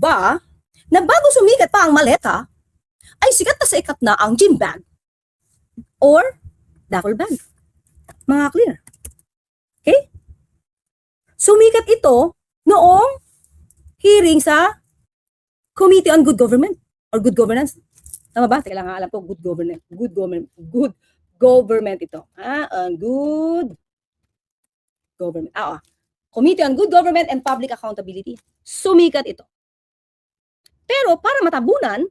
ba na bago sumikat pa ang maleta, ay sikat na sa ikat na ang gym bag or duffel bag. Mga clear. Okay? Sumikat ito noong hearing sa Committee on Good Government or Good Governance. Tama ba? Teka lang, alam ko, good government ito. Good government. Committee on Good Government and Public Accountability. Sumikat ito. Pero para matabunan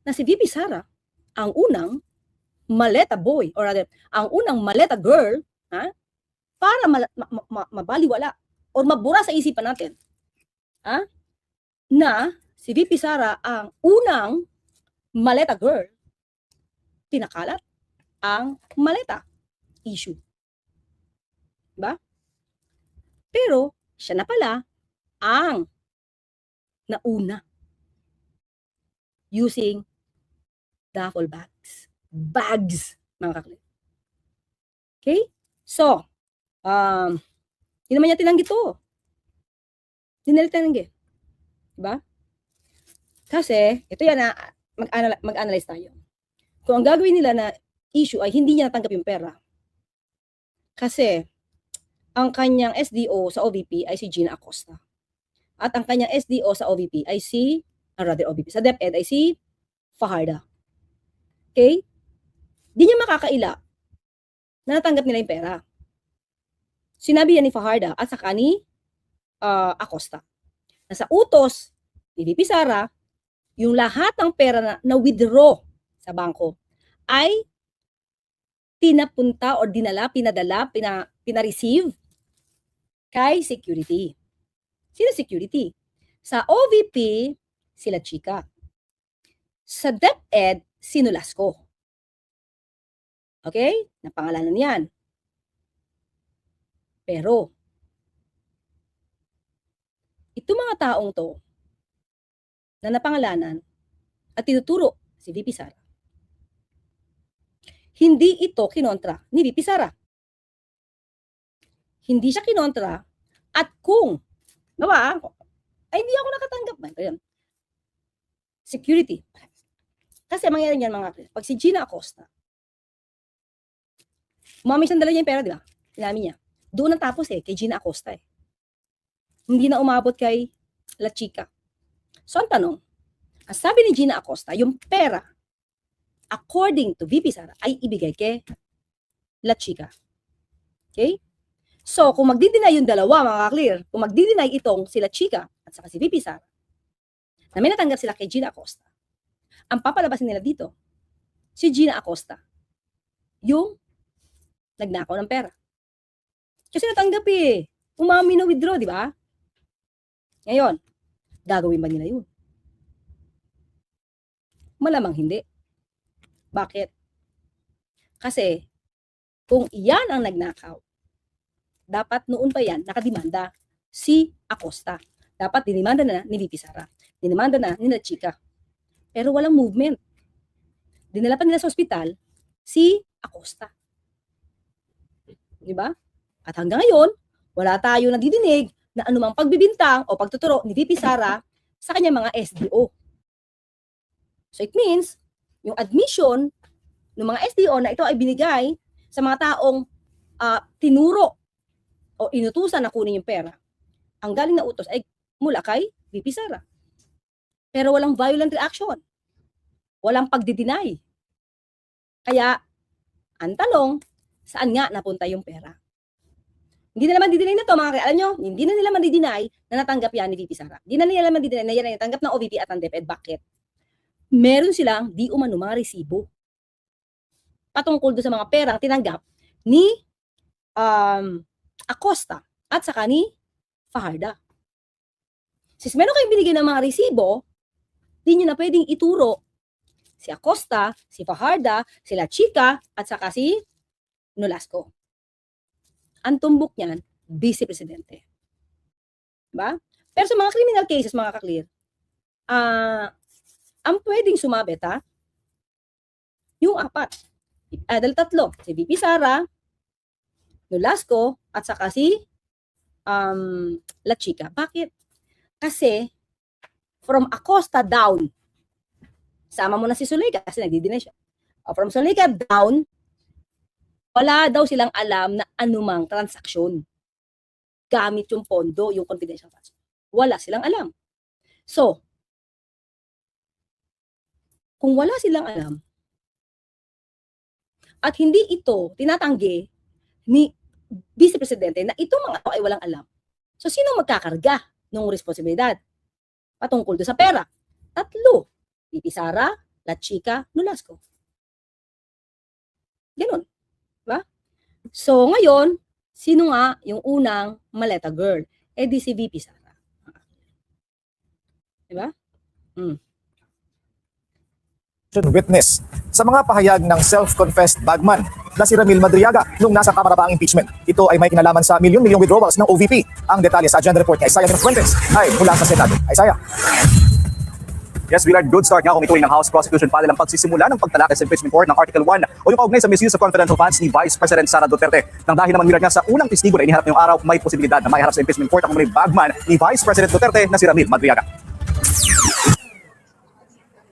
na si VP Sara ang unang maleta boy or rather, ang unang maleta girl, para mabaliwala or mabura sa isipan natin, na si VP Sara ang unang maleta girl, pinakalat ang maleta issue. Diba? Pero siya na pala ang nauna using duffel bags. Bags, mga kaklit. Okay? So, hindi naman niya tinanggi to. Hindi na tinanggi. Diba? Kasi, ito yan na, mag-analyze tayo. Kung ang gagawin nila na issue ay hindi niya natanggap yung pera, kasi, ang kanyang SDO sa OVP ay si Gina Acosta. At ang kanyang SDO sa OVP ay sa DepEd ay si Fajarda. Okay? Di niya makakaila na natanggap nila yung pera. Sinabi yan ni Fajarda at saka ni Acosta. Na sa utos ni VP Sara, yung lahat ng pera na withdraw sa bangko ay pinapunta o dinala, pinadala, pinareceive kay security. Sino security? Sa OVP, sila Chika. Sa DepEd, si Nolasco. Okay? Napangalanan yan. Pero, itong mga taong to na napangalanan at tinuturo si VP Sara, hindi ito kinontra ni VP Sara. Hindi siya kinontra at kung ay hindi ako nakatanggap ba? Security. Kasi mangyayari yan mga pag si Gina Acosta, umami siyang dala niya yung pera, di ba? Inamin niya. Doon ang tapos kay Gina Acosta Hindi na umabot kay La Chica. So ang tanong, ang sabi ni Gina Acosta, yung pera, according to VP Sara, ay ibigay kay La Chica. Okay? So, kung magdi-deny yung dalawa, mga clear, kung magdi-deny itong sila Chika at saka si VP Sara, na may natanggap sila kay Gina Acosta, ang papalabasin nila dito, si Gina Acosta, yung nagnakaw ng pera. Kasi natanggap umami na withdraw, di ba? Ngayon, gagawin ba nila yun? Malamang hindi. Bakit? Kasi, kung iyan ang nagnakaw, dapat noon pa yan, nakadimanda si Acosta. Dapat dinimanda na ni VP Sara. Dinimanda na ni Chika. Pero walang movement. Dinala pa nila sa ospital si Acosta. Diba? At hanggang ngayon, wala tayo nadidinig na anumang pagbibintang o pagtuturo ni VP Sara sa kanyang mga SDO. So it means, yung admission ng mga SDO na ito ay binigay sa mga taong tinuro o inutusan na kunin yung pera, ang galing na utos ay mula kay VP Sara. Pero walang violent reaction. Walang pagdi-deny. Kaya, ang tanong, saan nga napunta yung pera? Hindi na naman di-deny na to, mga kaya, alam nyo, hindi na nila man-deny na natanggap yan ni VP Sara. Hindi na nila man-deny na yan ay natanggap ng OVP at ng DepEd. Bakit? Meron silang di umano mga resibo patungkol doon sa mga perang tinanggap ni Acosta at saka ni Fajarda. Since meron kayong binigay ng mga resibo, di nyo na pwedeng ituro si Acosta, si Fajarda, sila Chika, at saka si Nolasco. Ang tumbok niyan, Vice Presidente. Diba? Pero sa mga criminal cases, mga kaklear, ang pwedeng sumabit, yung apat. Dahil tatlo, si VP Sara, Nolasco, at saka si La Chica. Bakit? Kasi from Acosta down, sama mo na si Zuleika kasi nagdi-deny siya. From Zuleika down, wala daw silang alam na anumang transaksyon gamit yung pondo, yung confidential funds. Wala silang alam. So, kung wala silang alam, at hindi ito tinatanggi ni Vice Presidente na itong mga tao ay walang alam, so sino magkakarga ng responsibilidad patungkol doon sa pera? Tatlo. VP Sara, La Chica, Nolasco. Ganun. Diba? So, ngayon, sino nga yung unang maleta girl? Eh di si VP Sara. Diba? Witness sa mga pahayag ng self-confessed bagman na si Ramil Madriaga nung nasa Kamara pa ang impeachment. Ito ay may kinalaman sa milyon-milyong withdrawals ng OVP. Ang detalye sa agenda report ni Isaiah de los Fuentes ay mula sa Senado. Isaiah. Yes, Willard, good start nga kung ituloy ng House Prosecution Panel ang pagsisimula ng pagtalakay sa impeachment court ng Article 1 o yung kaugnay sa misuse of confidential funds ni Vice President Sara Duterte. Nang dahil naman, Willard, nga sa unang testigo na iniharap ngayong araw, may posibilidad na maiharap sa impeachment court ang umunay bagman ni Vice President Duterte na si Ramil Madriaga.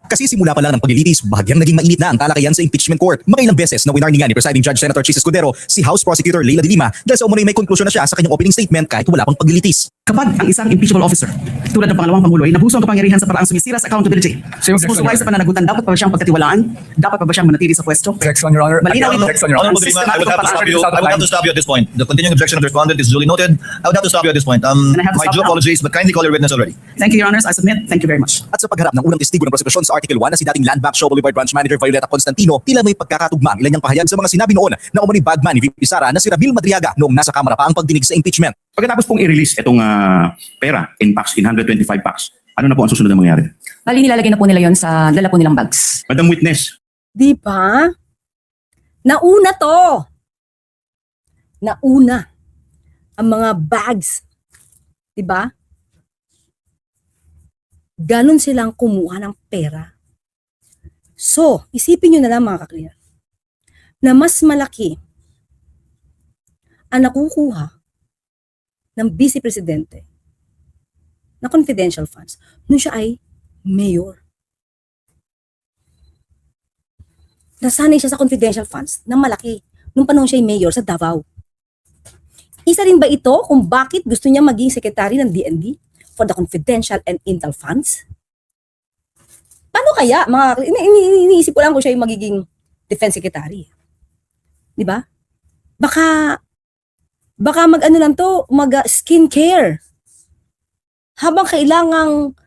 Kasi simula pa lang ng paglilitis, bahagyang naging mainit na ang talakayan sa impeachment court. Makailang beses na winarningan ni Presiding Judge Senator Chis Escudero si House Prosecutor Leila de Lima dahil sa umunoy may konklusyon na siya sa kanyang opening statement kahit wala pang paglilitis. Kapag ang isang impeachable officer, tulad ng pangalawang Pangulo, ay nabuso ang kapangyarihan sa paraang sumisira sa accountability, sumusubay sa pananagutan, dapat pa ba siyang pagkatiwalaan? Dapat pa ba siyang manatili sa pwesto? Objection, Your Honor. Malinaw ito. Honorable De Lima, I would have to stop you at this point. The continuing objection of the respondent is duly noted. I would have to stop you at this point. I have to My stop due now? apologies, but kindly call your witness already. Thank you, Your Honors. I submit. Thank you very much. At sa pagharap ng unang testigo ng prosekusyon sa Article 1 na si dating Land Bank Shaw Boulevard Branch Manager Violeta Constantino, tila may pagkakatugma ang ilan niyang pahayag sa mga sinabi noon na umunoy bagman ni VP Sara na si Ramil Madriaga noong nasa Kamara pa ang pagdinig sa impeachment. Pagkatapos pong i-release itong pera in packs, in 125 packs, ano na po ang susunod na mangyari? Bali, nilalagay na po nila yon sa dala po nilang bags. Madam Witness, Di ba? Nauna to. Nauna ang mga bags. Di ba? Ganon silang kumuha ng pera. So, isipin nyo na lang mga kakliyan, na mas malaki ang nakukuha ng Vice Presidente na confidential funds nung siya ay mayor. Nasanay siya sa confidential funds na malaki nung panahon siya ay mayor sa Davao. Isa rin ba ito kung bakit gusto niya maging secretary ng DND for the confidential and intel funds? Paano kaya? Iniisip ko lang kung siya yung magiging defense secretary. Di ba? Baka mag-ano lang to, mag-skincare. Habang kailangang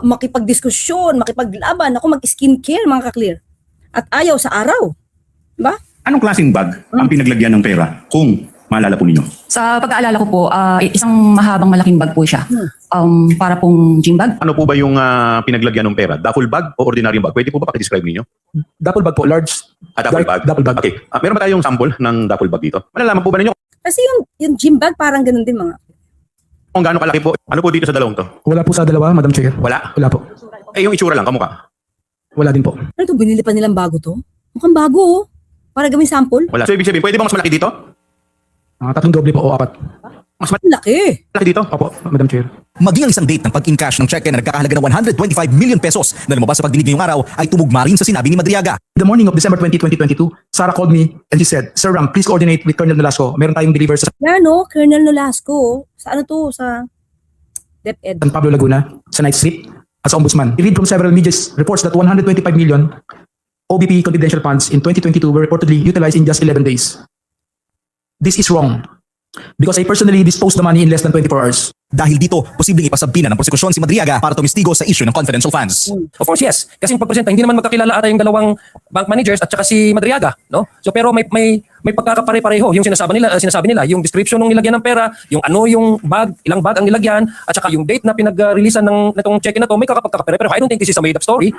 makipagdiskusyon, makipaglaban, ako mag-skincare mga ka-clear. At ayaw sa araw. Diba? anong klaseng bag ang pinaglagyan ng pera kung maalala po ninyo? Sa pag-aalala ko po, isang mahabang malaking bag po siya. Para pong gym bag. Ano po ba yung pinaglagyan ng pera? Duffel bag o ordinary bag? Pwede po ba pakidescribe ninyo? Duffel bag po, large. Duffel bag? Duffel bag. Okay. Meron ba tayong sample ng duffel bag dito? Malalaman po ba ninyo Kasi yung gym bag parang ganun din mga. kung gaano kalaki po? Ano po dito sa dalawang to? Wala po sa dalawa, Madam Chair. Wala? Wala po. Eh yung itsura lang, kamukha? Wala din po. Ano to, binili pa nilang bago to? Mukhang bago oh. Para gawin sample. Wala. So ibig sabihin, pwede ba mas malaki dito? Tatlong doble po o apat. Mas Laki. malaki dito? Opo, Madam Chair. Maging ang isang date ng pag-encash ng cheque na nagkakahalaga ng 125 million pesos na lumabas sa pagdinig ngayong araw ay tumugma rin sa sinabi ni Madriaga. The morning of December 20, 2022, Sarah called me and she said, Sir Ram, please coordinate with Colonel Nolasco. Meron tayong deliver sa Yan no, Colonel Nolasco. Sa ano to? Sa DepEd. San Pablo, Laguna, sa night sleep, as ombudsman. I read from several media reports that 125 million OBP confidential funds in 2022 were reportedly utilized in just 11 days. This is wrong. Because I personally disposed the money in less than 24 hours. Dahil dito, posibleng ipasabina ng prosekusyon si Madriaga para tumistigo sa issue ng confidential funds. Of course, yes. Kasi yung pagpresenta, hindi naman magkakilala ata yung dalawang bank managers at saka si Madriaga, no? So pero may pagkakapare-pareho yung sinasabi nila, yung description ng nilagyan ng pera, yung ano yung bag, ilang bag ang nilagyan, at saka yung date na pinag-releasean ng nitong check na to, may kakapagkakapare-pareho. I don't think this is a made-up story.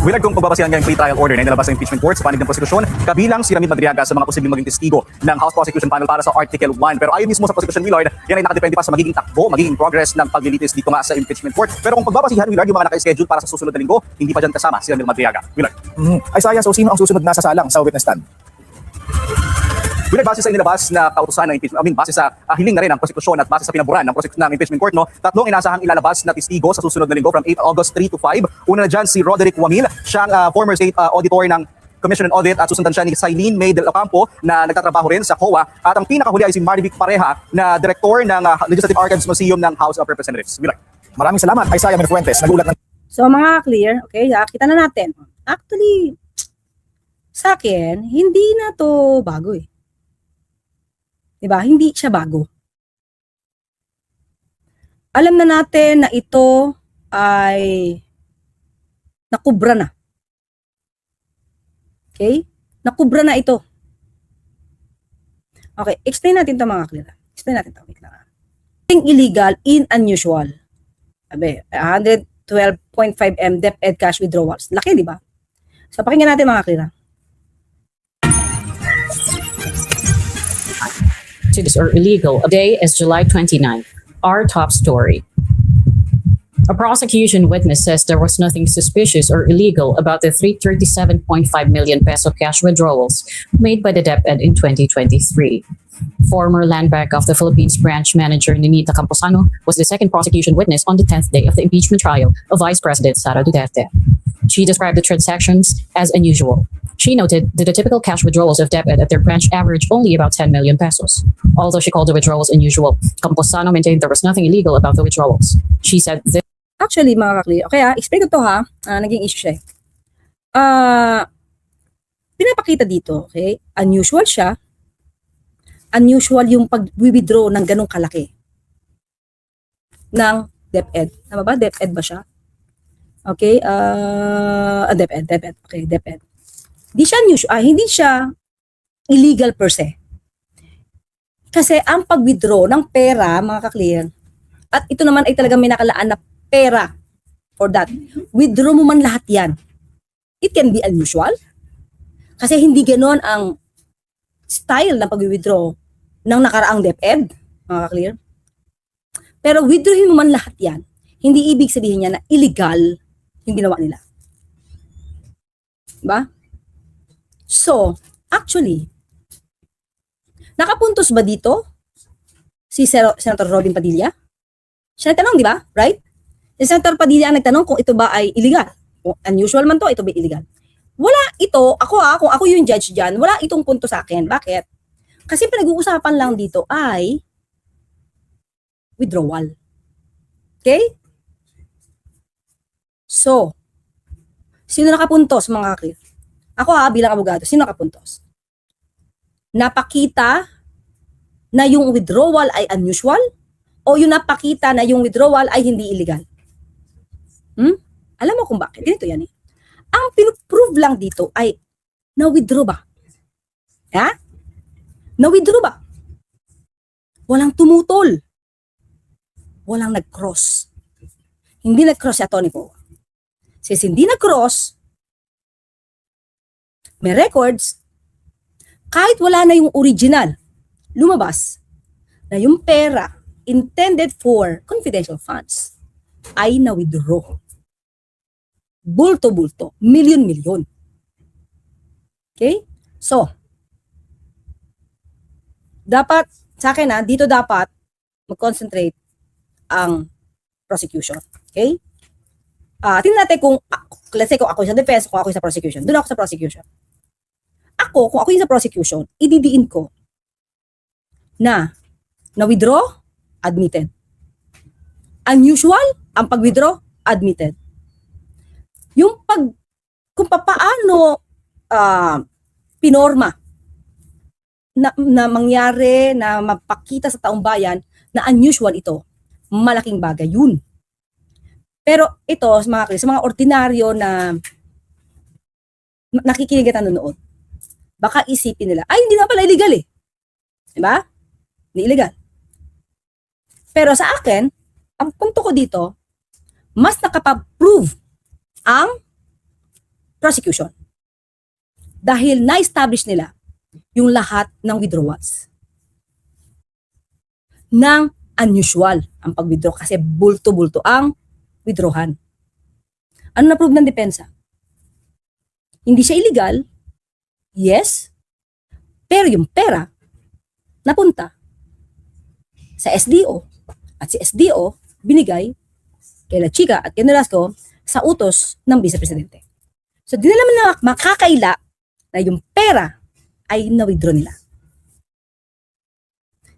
Willard, kung pagbabasihan nga yung pre-trial order na inilabas ng impeachment court sa panig ng prosekusyon, kabilang si Ramil Madriaga sa mga posibleng maging testigo ng House Prosecution Panel para sa Article 1. Pero ayon mismo sa prosecution, Willard, yan ay nakadepende pa sa magiging takbo, magiging progress ng paglilitis dito nga sa impeachment court. Pero kung pagbabasihan, Willard, yung mga naka-schedule para sa susunod na linggo, hindi pa dyan kasama si Ramil Madriaga. Willard. Isaiah, so sino ang susunod na sasalang sa witness stand? Will, base sa inilabas na kautusan ng impeachment, base sa hiling na rin ng prosekusyon at base sa pinaburan ng impeachment court, no, tatlong inasahang ilalabas na testigo sa susunod na linggo from 8 August 3 to 5. Una na dyan si Roderick Wamil, siyang former state auditor ng Commission on Audit, at susundan siya ni Sailin May del Ocampo na nagtatrabaho rin sa COA, at ang pinakahuli ay si Marivic Pareha na director ng Legislative Archives Museum ng House of Representatives. Will. Maraming salamat, Isaiah Menefuentes. Nagulat ng So mga clear, okay, kita na natin. Actually, sa akin, hindi na to bago eh. Diba? Hindi siya bago. Alam na natin na ito ay nakubra na. Okay? Nakubra na ito. Okay, explain natin ito mga clear. Explain natin ito. Illegal in unusual. Sabi, 112.5 M DepEd cash withdrawals. Laki, di ba? So, pakinggan natin mga clear. Or illegal. A day is July 29th. Our top story. A prosecution witness says there was nothing suspicious or illegal about the 337.5 million peso cash withdrawals made by the DepEd in 2023. Former Land Bank of the Philippines branch manager Ninita Camposano was the second prosecution witness on the 10th day of the impeachment trial of Vice President Sara Duterte. She described the transactions as unusual. She noted that the typical cash withdrawals of DepEd at their branch average only about 10 million pesos. Although she called the withdrawals unusual, Camposano maintained there was nothing illegal about the withdrawals. She said this. Actually, mga kakli, okay explain ko to ha, naging issue siya. Pinapakita dito, okay, unusual siya. Unusual yung pag-withdraw ng ganong kalaki ng DepEd. Tama ba? DepEd ba siya? Okay, DepEd. Okay, DepEd. Hindi siya illegal per se. Kasi ang pag-withdraw ng pera, mga ka-clear, at ito naman ay talagang may nakalaan na pera for that. Withdraw mo man lahat yan. It can be unusual. Kasi hindi ganon ang style ng pag-withdraw ng nakaraang DepEd, mga ka-clear. Pero withdrawin mo man lahat yan, hindi ibig sabihin niya na illegal yung ginawa nila. Diba? So, actually, nakapuntos ba dito si Senator Robin Padilla? Siya nagtanong, di ba? Right? Si Senator Padilla ang nagtanong kung ito ba ay illegal. Kung unusual man to, ito ba illegal? Wala ito, kung ako yung judge dyan, wala itong punto sa akin. Bakit? Kasi pinag-uusapan lang dito ay withdrawal. Okay? So, sino nakapuntos mga kaklir? Ako bilang abogado, sino nakapuntos? Napakita na yung withdrawal ay unusual o yung napakita na yung withdrawal ay hindi illegal? Alam mo kung bakit? Ganito yan eh. Ang pinuprove lang dito ay na-withdraw ba? Ha? Na-withdraw ba? Walang tumutol. Walang nag-cross. Hindi nag-cross si Atty. Poe. Since hindi nag-cross, may records, kahit wala na yung original, lumabas na yung pera intended for confidential funds ay na-withdraw. Bulto-bulto, milyon-milyon. Okay? So, dapat, sa akin dito dapat mag-concentrate ang prosecution. Okay? Tingnan natin kung, let's say kung ako sa defense, kung ako sa prosecution. Doon ako sa prosecution. Kung ako yung sa prosecution, ididiin ko na withdraw, admitted. Unusual, ang pag-withdraw, admitted. Kung paano pinorma na mangyari, na mapakita sa taong bayan na unusual ito, malaking bagay yun. Pero ito, sa mga ordinaryo na nakikinig at nanonood, baka isipin nila, ay hindi na pala illegal eh. Diba? Hindi illegal. Pero sa akin, ang punto ko dito, mas nakapag-prove ang prosecution. Dahil na-establish nila yung lahat ng withdrawals. Ng unusual ang pag-withdraw kasi bulto-bulto ang withdrawhan. Ano na-prove ng depensa? Hindi siya illegal, yes, pero yung pera napunta sa SDO at si SDO binigay kay La Chica at kay Nolasco sa utos ng Vice Presidente. So di nila makakaila na yung pera ay na-withdraw nila.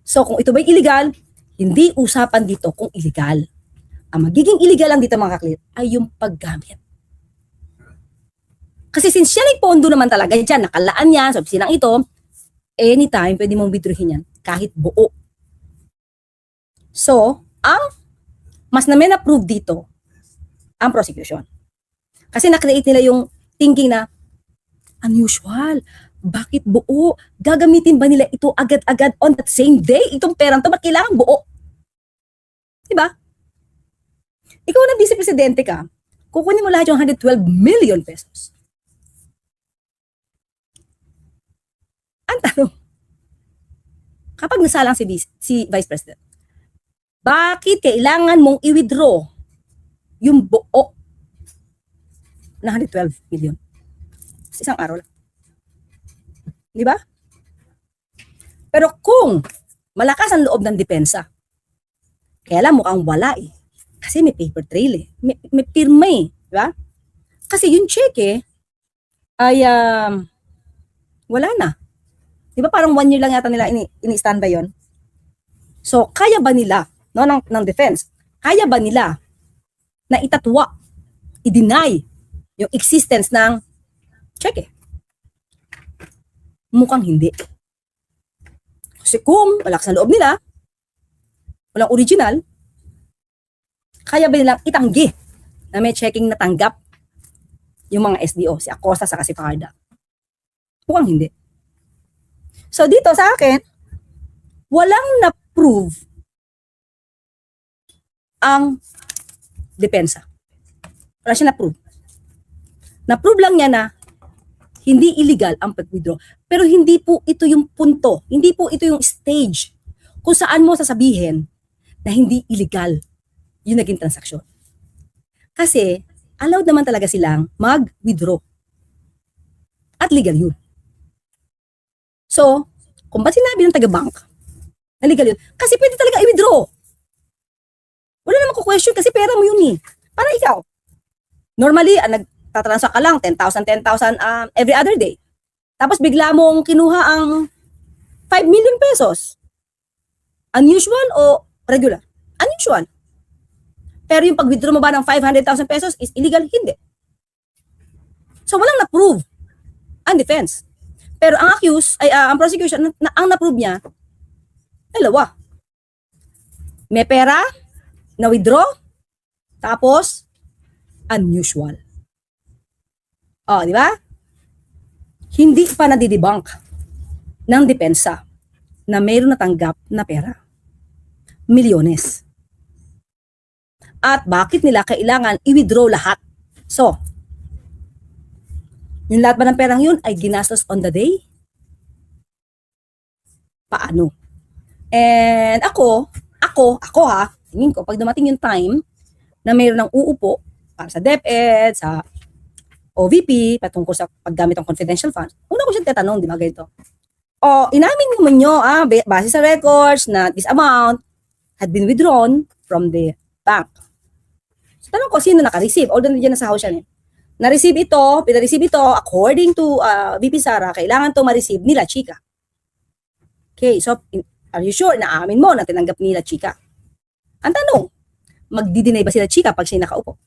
So kung ito ba'y illegal, hindi usapan dito kung illegal. Ang magiging illegal lang dito mga kaklit ay yung paggamit. Kasi since siya nagpondo naman talaga dyan, nakalaan niya sa opisinang ito, anytime pwede mong withdrawin yan kahit buo. So, ang mas namin approve dito ang prosecution. Kasi na-create nila yung thinking na unusual. Bakit buo? Gagamitin ba nila ito agad-agad on that same day? Itong perang to, ba't kailangan buo? Diba? Ikaw na Vice Presidente ka, kukunin mo lahat yung 112 million pesos. Ang tanong, kapag nasalang si Vice President, bakit kailangan mong i-withdraw yung buo na 112 million? Sa isang araw lang. Di ba? Pero kung malakas ang loob ng depensa, kaya lang mukhang wala eh. Kasi may paper trail eh. May pirma eh. Di ba? Kasi yung cheque ay wala na. Di ba parang 1 year lang yata nila ini-standby yon? So, kaya ba nila, no, ng defense, kaya ba nila na itatwa, i-deny yung existence ng cheque? Mukhang hindi. Kasi kung malakas ang loob nila, walang original, kaya ba nilang itanggi na may checking natanggap yung mga SDO, si Acosta sa si Fajarda? Mukhang hindi. So dito sa akin, walang na-prove ang depensa. Wala siya na-prove. Na-prove lang niya na hindi illegal ang pag-withdraw. Pero hindi po ito yung punto. Hindi po ito yung stage kung saan mo sasabihin na hindi illegal yung naging transaksyon. Kasi, allowed naman talaga silang mag-withdraw. At legal yun. So, kung ba't sinabi ng taga-bank na legal yun? Kasi pwede talaga i-withdraw. Wala naman ko-question kasi pera mo yun eh. Para ikaw. Normally, nagtatransfer ka lang 10,000 every other day. Tapos bigla mong kinuha ang 5 million pesos. Unusual o regular? Unusual. Pero yung pag-withdraw mo ba ng 500,000 pesos is illegal? Hindi. So walang na-prove ang defense. Pero ang ang prosecution, ang na-prove niya, dalawa. May pera, na-withdraw, tapos unusual. Oh, di ba? Hindi pa nadidebunk ng depensa na mayroon natanggap na pera. Milyones. At bakit nila kailangan i-withdraw lahat? So, yung lahat ba ng perang yun ay ginastos on the day? Paano? And ako ha, tingin ko, pag dumating yung time na mayroon ng uupo para sa DepEd, sa OVP, patungkol sa paggamit ng confidential funds, una ko siya tatanong, di ba ganito? O, inamin mo nyo, base sa records na this amount had been withdrawn from the bank. So, tanong ko, sino naka-receive? Although nandiyan na sa house yan eh. Na-receive ito, pina-receive ito, according to VP Sara, kailangan to ma-receive nila, Chika. Okay, so, are you sure na amin mo na tinanggap nila, Chika? Ang tanong, magdi-deny ba sila, Chika, pag siya nakaupo?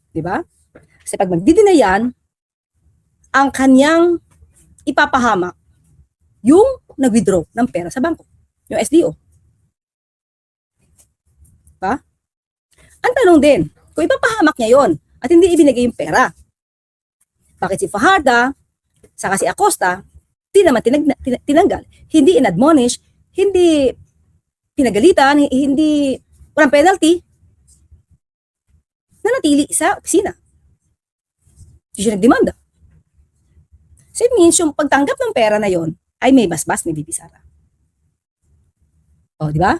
Diba? Kasi pag magdi-deny yan, ang kanyang ipapahamak yung nag-withdraw ng pera sa bangko, yung SDO. Diba? Ang tanong din, kung ipapahamak niya yon at hindi ibinigay yung pera, bakit si Fajarda, saka si Acosta, di naman tinanggal, hindi in-admonish, hindi pinagalitan, hindi, walang penalty, na natili sa opisina. Hindi siya nagdemanda. So it means yung pagtanggap ng pera na yon ay may basbas ni VP Sara. O, di ba?